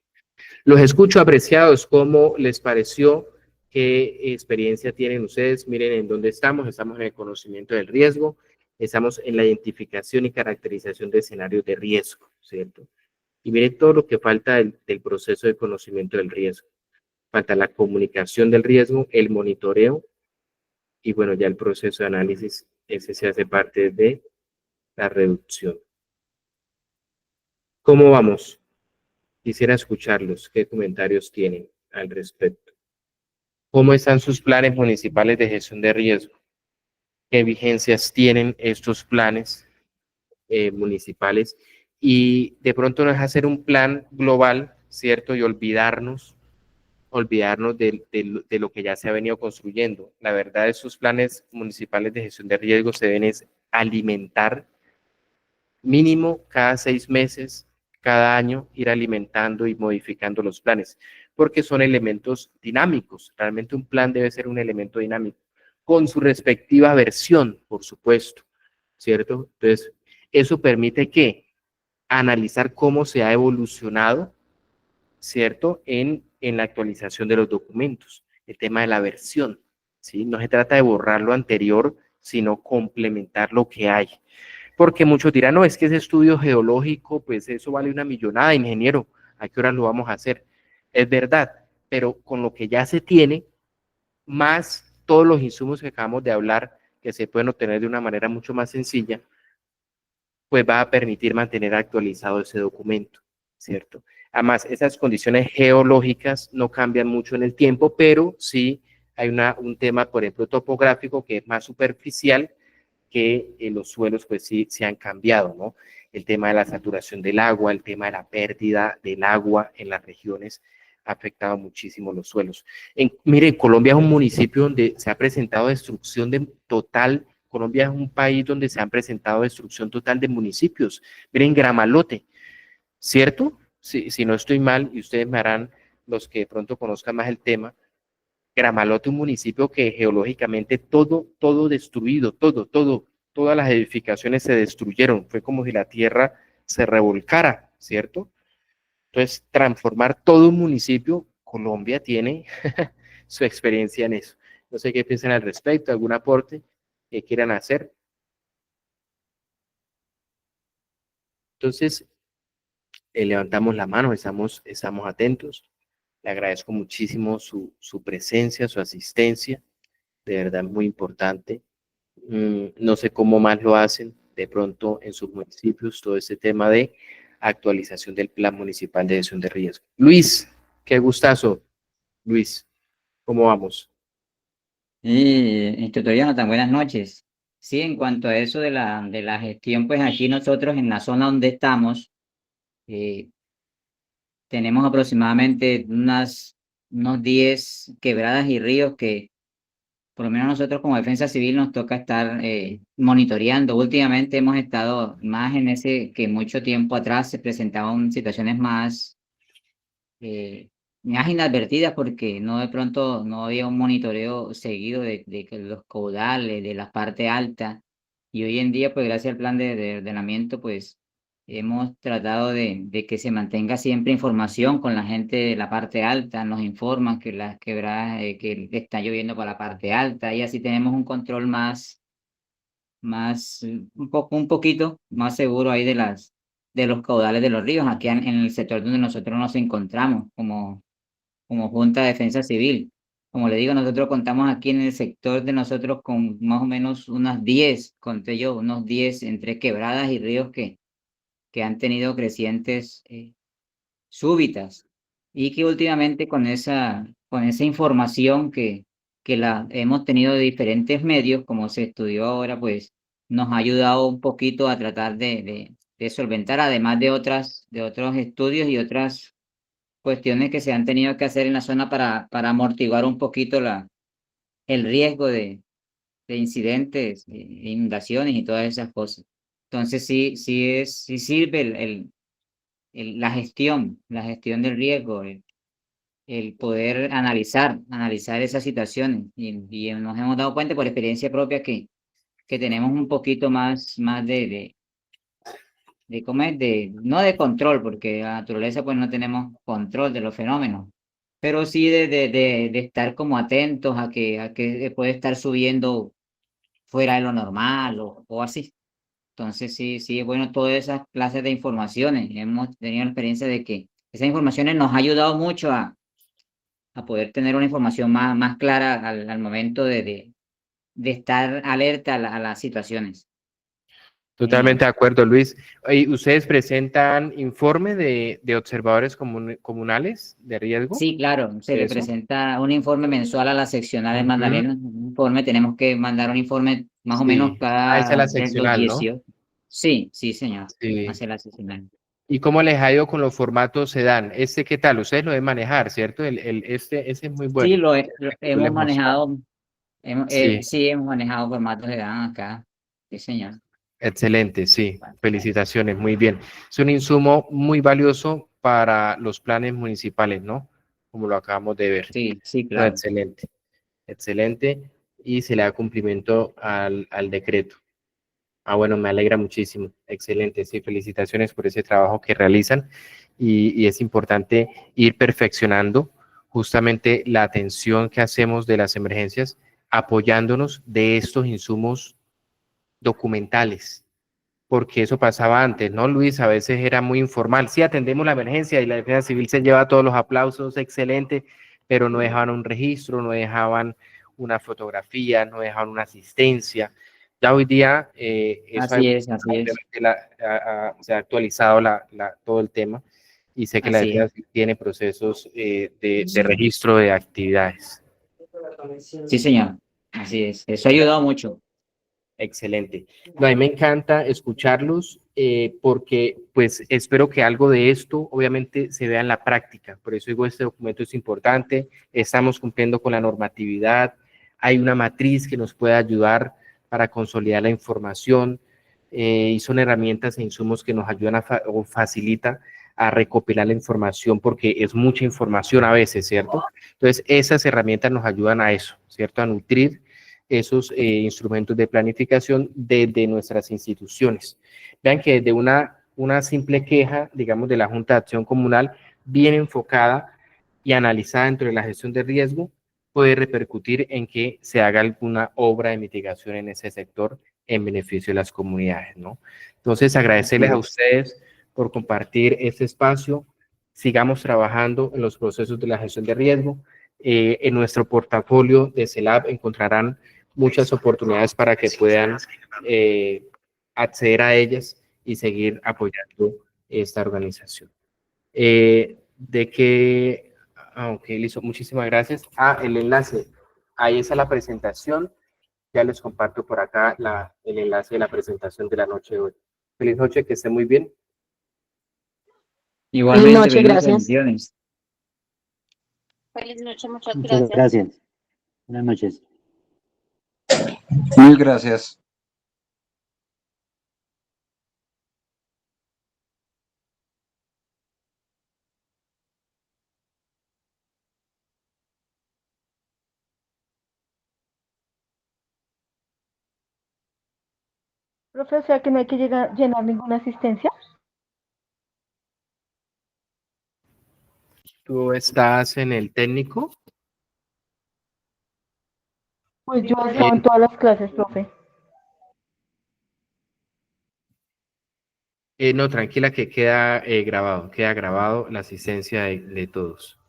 [SPEAKER 1] Los escucho apreciados, ¿cómo les pareció? ¿Qué experiencia tienen ustedes? Miren en dónde estamos. Estamos en el conocimiento del riesgo, estamos en la identificación y caracterización de escenarios de riesgo, ¿cierto? Y miren todo lo que falta del proceso de conocimiento del riesgo. Falta la comunicación del riesgo, el monitoreo y bueno, ya el proceso de análisis, ese se hace parte de la reducción. ¿Cómo vamos? Quisiera escucharlos. ¿Qué comentarios tienen al respecto? ¿Cómo están sus planes municipales de gestión de riesgo? ¿Qué vigencias tienen estos planes municipales? Y de pronto no es hacer un plan global, ¿cierto? Y olvidarnos de lo que ya se ha venido construyendo. La verdad, esos planes municipales de gestión de riesgo se deben es alimentar mínimo cada 6 meses, cada año, ir alimentando y modificando los planes, porque son elementos dinámicos. Realmente un plan debe ser un elemento dinámico, con su respectiva versión, por supuesto, ¿cierto? Entonces, eso permite que analizar cómo se ha evolucionado, ¿cierto? En la actualización de los documentos, el tema de la versión, ¿sí? No se trata de borrar lo anterior, sino complementar lo que hay. Porque muchos dirán, no, es que ese estudio geológico, pues eso vale una millonada, ingeniero, ¿a qué hora lo vamos a hacer? Es verdad, pero con lo que ya se tiene, más todos los insumos que acabamos de hablar, que se pueden obtener de una manera mucho más sencilla, pues va a permitir mantener actualizado ese documento, ¿cierto? Además, esas condiciones geológicas no cambian mucho en el tiempo, pero sí hay un tema, por ejemplo, topográfico que es más superficial, que los suelos pues sí se han cambiado, ¿no? El tema de la saturación del agua, el tema de la pérdida del agua en las regiones ha afectado muchísimo los suelos. Mire, Colombia es un municipio donde se ha presentado destrucción total. Colombia es un país donde se han presentado destrucción total de municipios. Miren, Gramalote, ¿cierto? Si no estoy mal, y ustedes me harán, los que de pronto conozcan más el tema, Gramalote, un municipio que geológicamente todo destruido, todas las edificaciones se destruyeron. Fue como si la tierra se revolcara, ¿cierto? Entonces, transformar todo un municipio, Colombia tiene su experiencia en eso. No sé qué piensan al respecto, algún aporte que quieran hacer. Entonces, levantamos la mano, estamos atentos. Le agradezco muchísimo su presencia, su asistencia. De verdad, muy importante. No sé cómo más lo hacen de pronto en sus municipios, todo este tema de actualización del Plan Municipal de Gestión de Riesgo. Luis, qué gustazo. Luis, ¿cómo vamos?
[SPEAKER 2] Instructor Jonathan, buenas noches. Sí, en cuanto a eso de la gestión, pues aquí nosotros en la zona donde estamos, eh, tenemos aproximadamente unos 10 quebradas y ríos que por lo menos nosotros como Defensa Civil nos toca estar monitoreando. Últimamente hemos estado más en ese que mucho tiempo atrás se presentaban situaciones eh, más inadvertidas porque no de pronto no había un monitoreo seguido de que los caudales, de la parte alta. Y hoy en día, pues gracias al plan de ordenamiento, pues hemos tratado de que se mantenga siempre información con la gente de la parte alta, nos informan que las quebradas, que está lloviendo para la parte alta y así tenemos un control un poquito más seguro ahí de los caudales de los ríos, aquí en el sector donde nosotros nos encontramos como Junta de Defensa Civil. Como le digo, nosotros contamos aquí en el sector de nosotros con más o menos unas 10 conté yo, unos 10 entre quebradas y ríos que han tenido crecientes súbitas y que últimamente con esa información que la hemos tenido de diferentes medios, como se estudió ahora, pues nos ha ayudado un poquito a tratar de solventar, además de otros estudios y otras cuestiones que se han tenido que hacer en la zona para amortiguar un poquito el riesgo de incidentes, inundaciones y todas esas cosas. Entonces sí sirve la gestión del riesgo, el poder analizar esas situaciones. Y nos hemos dado cuenta por experiencia propia que tenemos un poquito más ¿cómo es? No de control, porque la naturaleza pues no tenemos control de los fenómenos, pero sí de estar como atentos a que puede estar subiendo fuera de lo normal o así. Entonces sí es bueno todas esas clases de informaciones. Hemos tenido la experiencia de que esas informaciones nos ha ayudado mucho a poder tener una información más clara al momento de estar alerta a las situaciones.
[SPEAKER 1] Totalmente de acuerdo, Luis. ¿Y ustedes presentan informe de observadores comunales de riesgo?
[SPEAKER 2] Sí, claro, se
[SPEAKER 1] ¿De
[SPEAKER 2] le
[SPEAKER 1] eso?
[SPEAKER 2] presenta un informe mensual a la seccional de
[SPEAKER 1] Ujú.
[SPEAKER 2] Magdalena, un informe, tenemos que mandar un informe más o menos
[SPEAKER 1] Sí. Ah, esa es la
[SPEAKER 2] los
[SPEAKER 1] seccional, ¿no?
[SPEAKER 2] 18. Sí, sí, señor,
[SPEAKER 1] Sí.
[SPEAKER 2] hace la seccional.
[SPEAKER 1] ¿Y cómo les ha ido con los formatos sedán? Este, ¿qué tal? Ustedes lo deben manejar, ¿cierto? Ese es muy
[SPEAKER 2] Sí,
[SPEAKER 1] bueno.
[SPEAKER 2] lo
[SPEAKER 1] Yo
[SPEAKER 2] hemos
[SPEAKER 1] les mostraba.
[SPEAKER 2] manejado,
[SPEAKER 1] Sí,
[SPEAKER 2] sí, hemos manejado formatos de Dan acá, sí, señor.
[SPEAKER 1] excelente, sí. Felicitaciones, muy bien. Es un insumo muy valioso para los planes municipales, ¿no? Como lo acabamos de ver.
[SPEAKER 2] Sí, sí,
[SPEAKER 1] No,
[SPEAKER 2] claro.
[SPEAKER 1] excelente, excelente. Y se le da cumplimiento al decreto. Ah, bueno, me alegra muchísimo. Excelente, sí, felicitaciones por ese trabajo que realizan y es importante ir perfeccionando justamente la atención que hacemos de las emergencias, apoyándonos de estos insumos documentales, porque eso pasaba antes, ¿no, Luis? A veces era muy informal. Sí, atendemos la emergencia y la defensa civil se lleva todos los aplausos, excelente, pero no dejaban un registro, no dejaban una fotografía, no dejaban una asistencia. Ya hoy día eso hay,
[SPEAKER 2] Así es, así es,
[SPEAKER 1] obviamente se ha actualizado todo el tema y sé que la
[SPEAKER 2] así es.
[SPEAKER 1] defensa civil tiene procesos de registro de actividades.
[SPEAKER 2] Sí, señor, así es. Eso ha ayudado mucho.
[SPEAKER 1] Excelente. No, a mí me encanta escucharlos porque pues espero que algo de esto obviamente se vea en la práctica. Por eso digo, este documento es importante, estamos cumpliendo con la normatividad, hay una matriz que nos puede ayudar para consolidar la información y son herramientas e insumos que nos ayudan o facilita a recopilar la información porque es mucha información a veces, ¿cierto? Entonces, esas herramientas nos ayudan a eso, ¿cierto? A nutrir esos instrumentos de planificación desde nuestras instituciones. Vean que desde una simple queja, digamos, de la Junta de Acción Comunal, bien enfocada y analizada dentro de la gestión de riesgo, puede repercutir en que se haga alguna obra de mitigación en ese sector en beneficio de las comunidades, ¿no? Entonces,
[SPEAKER 2] Así
[SPEAKER 1] agradecerles a
[SPEAKER 2] es.
[SPEAKER 1] ustedes por compartir este espacio. Sigamos trabajando en los procesos de la gestión de riesgo. En nuestro portafolio de CELAB encontrarán muchas oportunidades para que puedan acceder a ellas y seguir apoyando esta organización. De que, ok, listo, muchísimas gracias. El enlace, ahí está la presentación. Ya les comparto por acá el enlace de la presentación de la noche de hoy. Feliz noche, que esté muy bien.
[SPEAKER 3] Feliz
[SPEAKER 2] Igualmente,
[SPEAKER 3] noche,
[SPEAKER 2] benditas
[SPEAKER 3] gracias.
[SPEAKER 2] bendiciones.
[SPEAKER 4] Feliz noche, muchas
[SPEAKER 3] Muchas
[SPEAKER 4] gracias.
[SPEAKER 3] gracias. Buenas noches.
[SPEAKER 5] Mil gracias.
[SPEAKER 6] Profe, o sea que no hay que llenar ninguna asistencia.
[SPEAKER 1] ¿Tú estás en el técnico?
[SPEAKER 6] Pues yo he estado en todas las clases, profe.
[SPEAKER 1] No, tranquila que queda grabado la asistencia de todos.